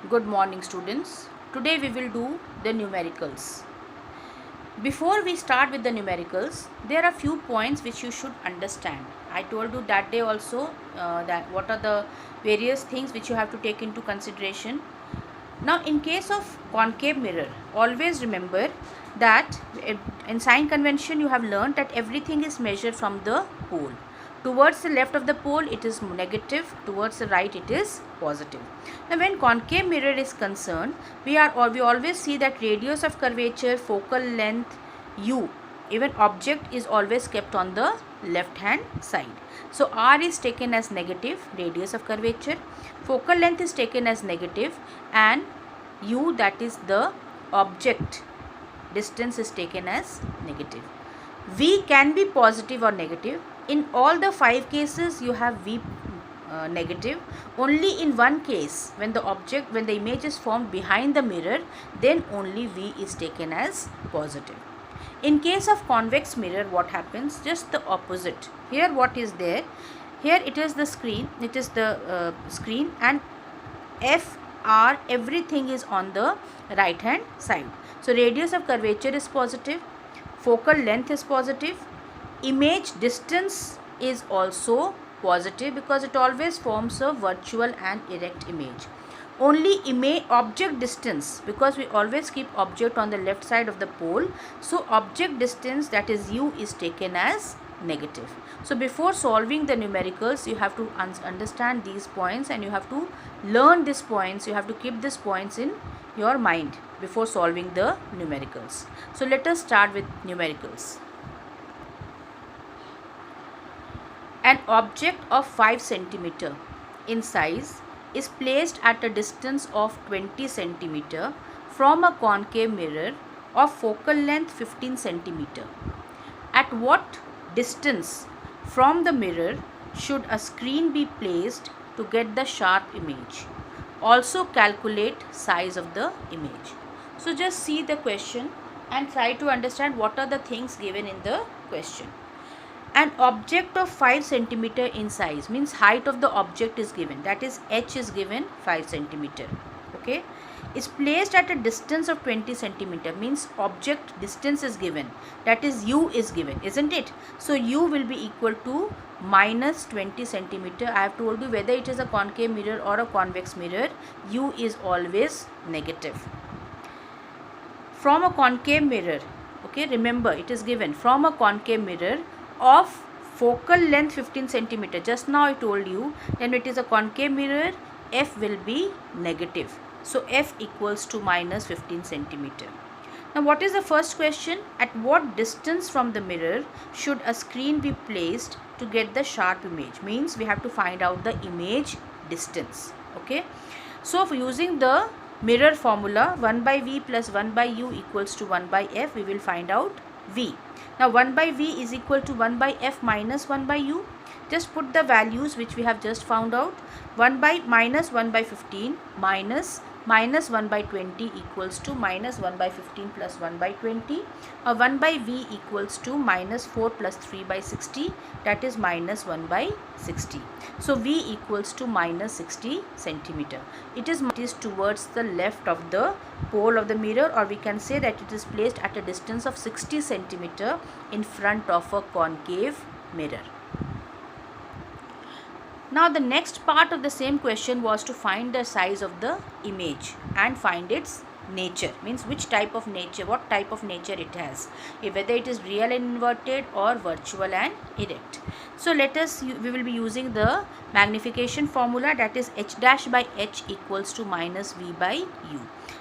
Good morning, students. Today we will do the numericals. Before we start with the numericals, there are few points which you should understand. I told you that day also that what are the various things which you have to take into consideration. Now, in case of concave mirror, always remember that in sign convention you have learnt that everything is measured from the pole. Towards the left of the pole it is negative, towards the right it is positive. Now, when concave mirror is concerned, we always see that radius of curvature, focal length, u, even object is always kept on the left hand side. So r is taken as negative, radius of curvature, focal length is taken as negative, and u, that is the object distance, is taken as negative. V can be positive or negative. In all the 5 cases you have V negative. Only in one case, when the image is formed behind the mirror, then only V is taken as positive. In case of convex mirror, what happens? Just the opposite. Here what is there? Here it is the screen. It is the screen, and F, R, everything is on the right hand side. So radius of curvature is positive, focal length is positive, image distance is also positive because it always forms a virtual and erect image. Only object distance, because we always keep object on the left side of the pole, so object distance, that is u, is taken as negative. So before solving the numericals, you have to understand these points, and you have to learn these points. You have to keep these points in your mind before solving the numericals. So let us start with numericals. An object of 5 cm in size is placed at a distance of 20 cm from a concave mirror of focal length 15 cm. At what distance from the mirror should a screen be placed to get the sharp image? Also calculate size of the image. So just see the question and try to understand what are the things given in the question. An object of 5 cm in size means height of the object is given, that is h is given 5 cm. Okay, is placed at a distance of 20 cm means object distance is given, that is u is given, isn't it? So u will be equal to minus 20 cm. I have told you whether it is a concave mirror or a convex mirror, u is always negative. From a concave mirror, okay, remember it is given from a concave mirror of focal length 15 cm. Just now I told you, then it is a concave mirror, f will be negative. So f equals to minus 15 cm. Now what is the first question? At what distance from the mirror should a screen be placed to get the sharp image? Means we have to find out the image distance. Okay. So for using the mirror formula, 1 by v plus 1 by u equals to 1 by f, we will find out v. Now 1 by v is equal to 1 by f minus 1 by u. Just put the values which we have just found out. 1 by minus 1 by 15 minus 1 by 20 equals to minus 1 by 15 plus 1 by 20. 1 by v equals to minus 4 plus 3 by 60, that is minus 1 by 60. So v equals to minus 60 centimeter. It is towards the left of the pole of the mirror, or we can say that it is placed at a distance of 60 centimeter in front of a concave mirror. Now the next part of the same question was to find the size of the image and find its nature, means which type of nature, what type of nature it has, whether it is real and inverted or virtual and erect. So we will be using the magnification formula, that is h dash by h equals to minus v by u.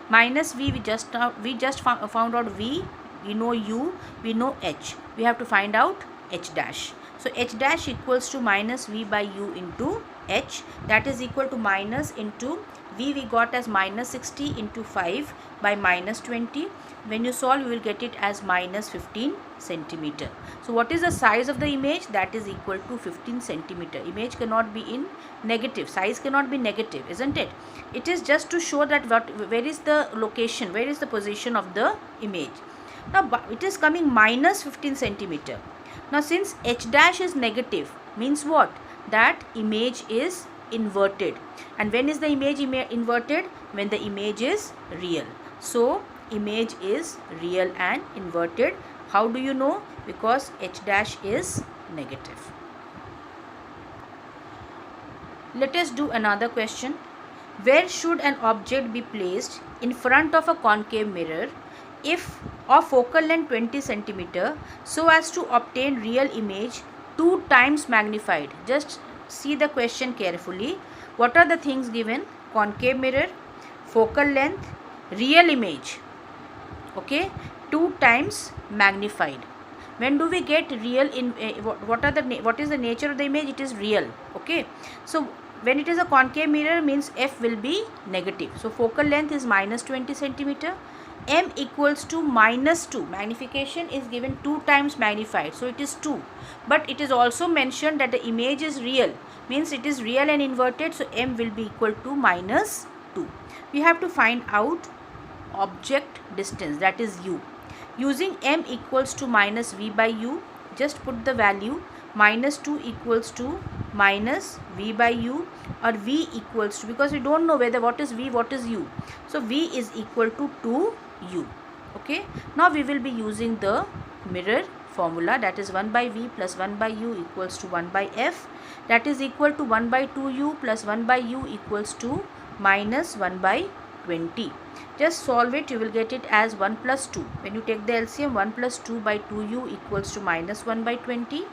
Minus v, we just found out v, we know u, we know h, we have to find out h dash. So h dash equals to minus v by u into h, that is equal to minus into v we got as minus 60 into 5 by minus 20. When you solve, you will get it as minus 15 centimeter. So what is the size of the image? That is equal to 15 centimeter. Image cannot be in negative, size cannot be negative, isn't it? It is just to show that where is the location, where is the position of the image. Now it is coming minus 15 centimeter. Now since h dash is negative, means what? That image is inverted. And when is the image inverted? When the image is real. So image is real and inverted. How do you know? Because H dash is negative. Let us do another question. Where should an object be placed in front of a concave mirror if of focal length 20 centimeter so as to obtain real image 2 times magnified? Just see the question carefully. What are the things given? Concave mirror, focal length, real image. Okay, 2 times magnified. When do we get real in what is the nature of the image? It is real. Okay, so when it is a concave mirror means f will be negative. So focal length is minus 20 centimeter. M equals to minus 2. Magnification is given 2 times magnified. So it is 2. But it is also mentioned that the image is real. Means it is real and inverted. So M will be equal to minus 2. We have to find out object distance, that is U. Using M equals to minus V by U, just put the value minus 2 equals to minus V by U, or V equals to, because we don't know whether what is V, what is U. So V is equal to 2U. Okay. Now we will be using the mirror formula, that is 1 by V plus 1 by U equals to 1 by F, that is equal to 1 by 2U plus 1 by U equals to minus 1 by 20. Just solve it, you will get it as 1 plus 2. When you take the LCM, 1 plus 2 by 2U equals to minus 1 by 20,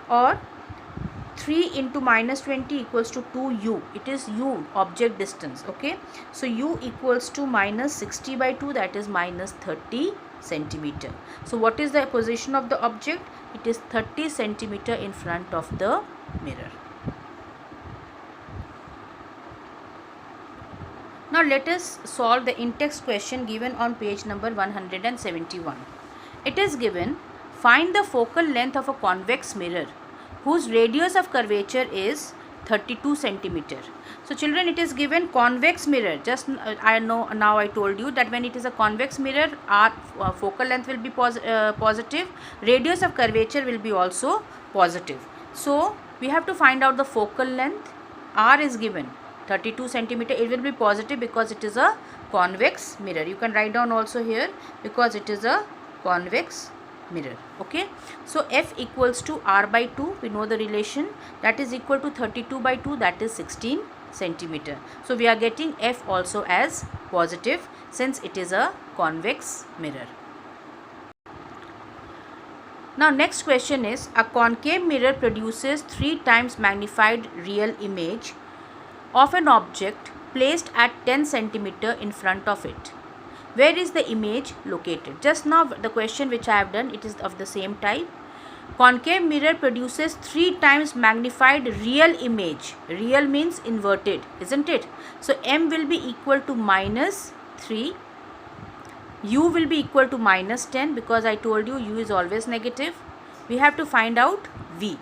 or 3 into minus 20 equals to 2U. It is U, object distance. Okay, so U equals to minus 60 by 2, that is minus 30 centimeter. So what is the position of the object? It is 30 centimeter in front of the mirror. Now let us solve the in-text question given on page number 171. It is given, find the focal length of a convex mirror whose radius of curvature is 32 centimeter. So children, it is given convex mirror. Just I know now, I told you that when it is a convex mirror, our focal length will be positive, radius of curvature will be also positive. So we have to find out the focal length. R is given 32 centimeter. It will be positive because it is a convex mirror. You can write down also here, because it is a convex mirror. Okay, so F equals to R by 2. We know the relation, that is equal to 32 by 2, that is 16 centimeter. So we are getting F also as positive since it is a convex mirror. Now next question is, a concave mirror produces 3 times magnified real image of an object placed at 10 centimeter in front of it. Where is the image located? Just now the question which I have done, it is of the same type. Concave mirror produces 3 times magnified real image. Real means inverted, isn't it? So M will be equal to minus 3. U will be equal to minus 10, because I told you U is always negative. We have to find out V.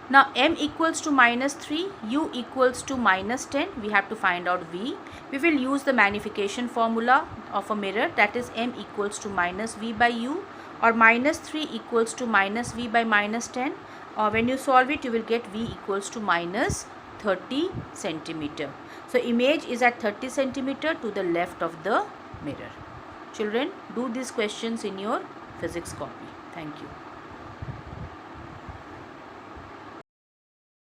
Now M equals to minus 3, U equals to minus 10. We have to find out V. We will use the magnification formula of a mirror, that is M equals to minus V by U, or minus 3 equals to minus V by minus 10. Or when you solve it, you will get V equals to minus 30 centimeter. So image is at 30 centimeter to the left of the mirror. Children, do these questions in your physics copy. Thank you.